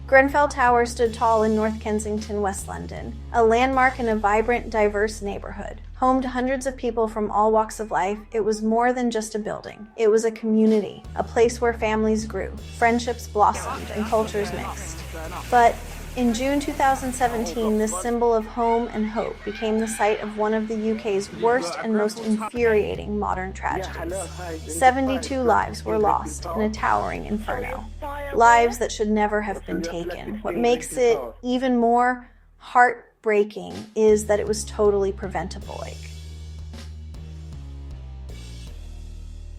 Grenfell Tower stood tall in North Kensington, West London, a landmark in a vibrant, diverse neighborhood. Home to hundreds of people from all walks of life, it was more than just a building. It was a community, a place where families grew, friendships blossomed, and cultures mixed. But in June 2017, this symbol of home and hope became the site of one of the UK's worst and most infuriating modern tragedies. 72 lives were lost in a towering inferno. Lives that should never have been taken. What makes it even more heartbreaking is that it was totally preventable.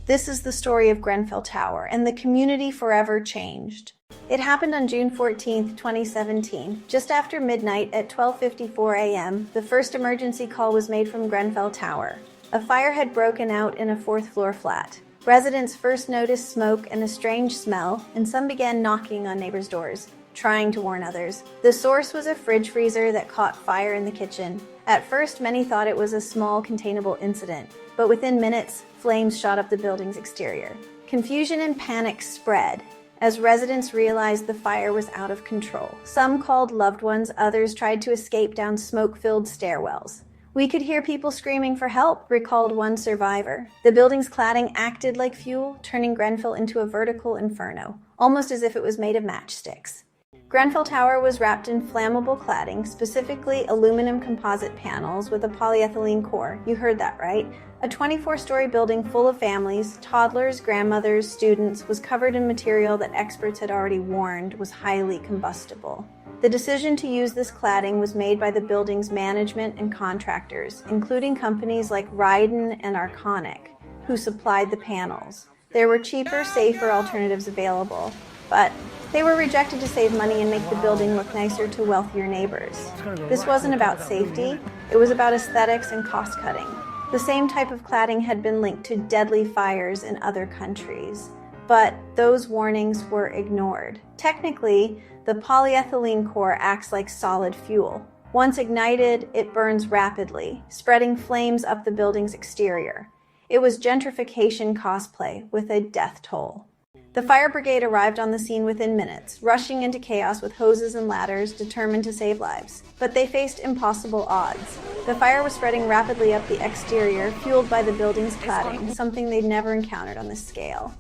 This is the story of Grenfell Tower, and the community forever changed. It happened on June 14, 2017. Just after midnight at 12:54 a.m., the first emergency call was made from Grenfell Tower. A fire had broken out in a fourth-floor flat. Residents first noticed smoke and a strange smell, and some began knocking on neighbors' doors, trying to warn others. The source was a fridge freezer that caught fire in the kitchen. At first, many thought it was a small, containable incident, but within minutes, flames shot up the building's exterior. Confusion and panic spread as residents realized the fire was out of control. Some called loved ones, others tried to escape down smoke-filled stairwells. "We could hear people screaming for help," recalled one survivor. The building's cladding acted like fuel, turning Grenfell into a vertical inferno, almost as if it was made of matchsticks. Grenfell Tower was wrapped in flammable cladding, specifically aluminum composite panels with a polyethylene core. You heard that right. A 24-story building full of families, toddlers, grandmothers, students, was covered in material that experts had already warned was highly combustible. The decision to use this cladding was made by the building's management and contractors, including companies like Ryden and Arconic, who supplied the panels. There were cheaper, safer alternatives available, but they were rejected to save money and make the building look nicer to wealthier neighbors. This wasn't about safety, it was about aesthetics and cost-cutting. The same type of cladding had been linked to deadly fires in other countries, but those warnings were ignored. Technically, the polyethylene core acts like solid fuel. Once ignited, it burns rapidly, spreading flames up the building's exterior. It was gentrification cosplay with a death toll. The fire brigade arrived on the scene within minutes, rushing into chaos with hoses and ladders, determined to save lives. But they faced impossible odds. The fire was spreading rapidly up the exterior, fueled by the building's cladding, something they'd never encountered on this scale.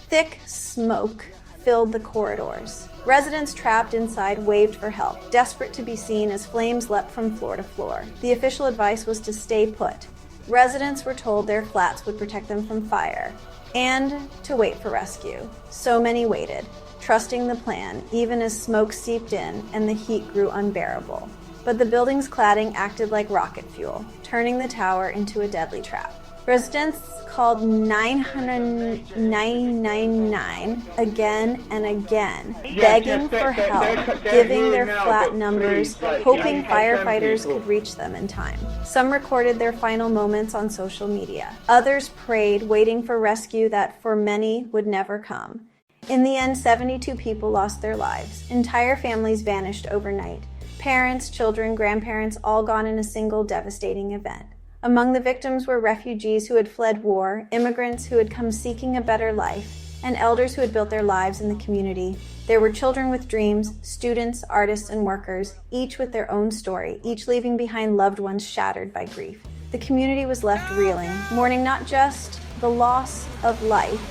Thick smoke filled the corridors. Residents trapped inside waved for help, desperate to be seen as flames leapt from floor to floor. The official advice was to stay put. Residents were told their flats would protect them from fire, and to wait for rescue. So many waited, trusting the plan, even as smoke seeped in and the heat grew unbearable. But the building's cladding acted like rocket fuel, turning the tower into a deadly trap. Residents called 999 again and again, begging for help, giving their flat numbers, hoping firefighters could reach them in time. Some recorded their final moments on social media. Others prayed, waiting for rescue that for many would never come. In the end, 72 people lost their lives. Entire families vanished overnight. Parents, children, grandparents, all gone in a single devastating event. Among the victims were refugees who had fled war, immigrants who had come seeking a better life, and elders who had built their lives in the community. There were children with dreams, students, artists, and workers, each with their own story, each leaving behind loved ones shattered by grief. The community was left reeling, mourning not just the loss of life,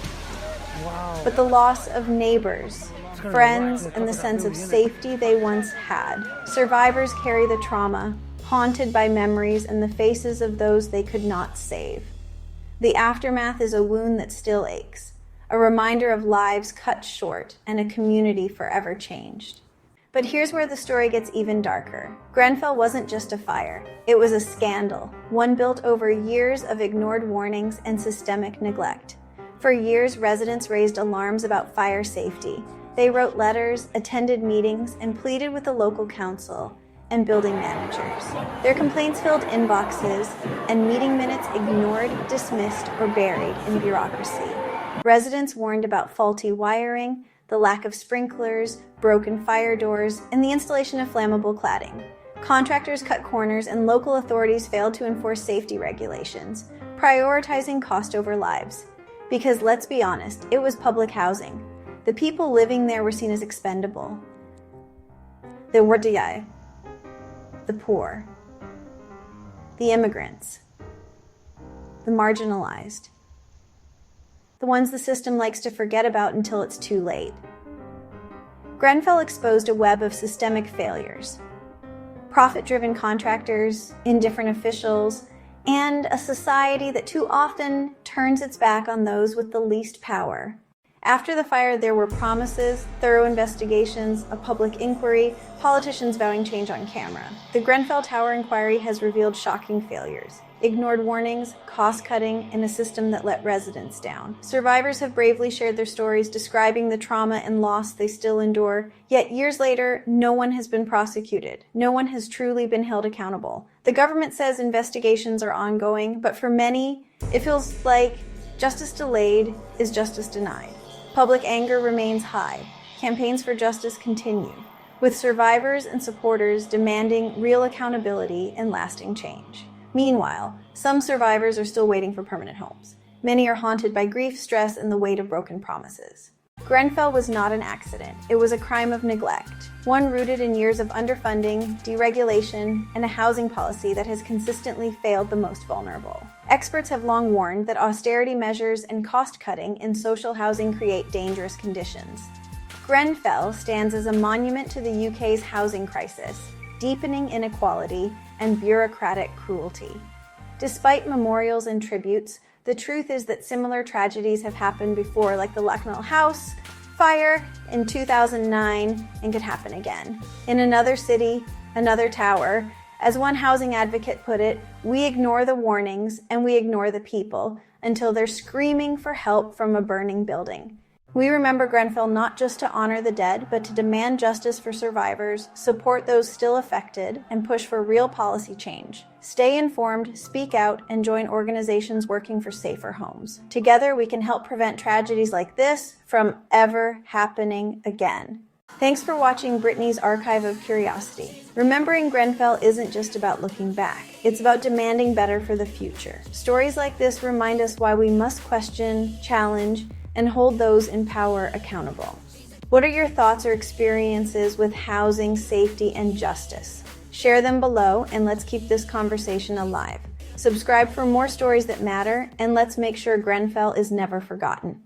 but the loss of neighbors, friends, and the sense of safety they once had. Survivors carry the trauma, haunted by memories and the faces of those they could not save. The aftermath is a wound that still aches, a reminder of lives cut short and a community forever changed. But here's where the story gets even darker. Grenfell wasn't just a fire. It was a scandal, one built over years of ignored warnings and systemic neglect. For years, residents raised alarms about fire safety. They wrote letters, attended meetings, and pleaded with the local council and building managers. Their complaints filled inboxes, and meeting minutes ignored, dismissed, or buried in bureaucracy. Residents warned about faulty wiring, the lack of sprinklers, broken fire doors, and the installation of flammable cladding. Contractors cut corners, and local authorities failed to enforce safety regulations, prioritizing cost over lives. Because let's be honest, it was public housing. The people living there were seen as expendable. the Wardiyai, the poor, the immigrants, the marginalized, the ones the system likes to forget about until it's too late. Grenfell exposed a web of systemic failures: profit-driven contractors, indifferent officials, and a society that too often turns its back on those with the least power. After the fire, there were promises, thorough investigations, a public inquiry, politicians vowing change on camera. The Grenfell Tower inquiry has revealed shocking failures: ignored warnings, cost-cutting, and a system that let residents down. Survivors have bravely shared their stories, describing the trauma and loss they still endure. Yet years later, no one has been prosecuted. No one has truly been held accountable. The government says investigations are ongoing, but for many, it feels like justice delayed is justice denied. Public anger remains high. Campaigns for justice continue, with survivors and supporters demanding real accountability and lasting change. Meanwhile, some survivors are still waiting for permanent homes. Many are haunted by grief, stress, and the weight of broken promises. Grenfell was not an accident. It was a crime of neglect, one rooted in years of underfunding, deregulation, and a housing policy that has consistently failed the most vulnerable. Experts have long warned that austerity measures and cost-cutting in social housing create dangerous conditions. Grenfell stands as a monument to the UK's housing crisis, deepening inequality and bureaucratic cruelty. Despite memorials and tributes, the truth is that similar tragedies have happened before, like the Lucknow House fire in 2009, and could happen again. In another city, another tower. As one housing advocate put it, we ignore the warnings and we ignore the people until they're screaming for help from a burning building. We remember Grenfell not just to honor the dead, but to demand justice for survivors, support those still affected, and push for real policy change. Stay informed, speak out, and join organizations working for safer homes. Together, we can help prevent tragedies like this from ever happening again. Thanks for watching Brittany's Archive of Curiosity. Remembering Grenfell isn't just about looking back. It's about demanding better for the future. Stories like this remind us why we must question, challenge, and hold those in power accountable. What are your thoughts or experiences with housing, safety, and justice? Share them below, and let's keep this conversation alive. Subscribe for more stories that matter, and let's make sure Grenfell is never forgotten.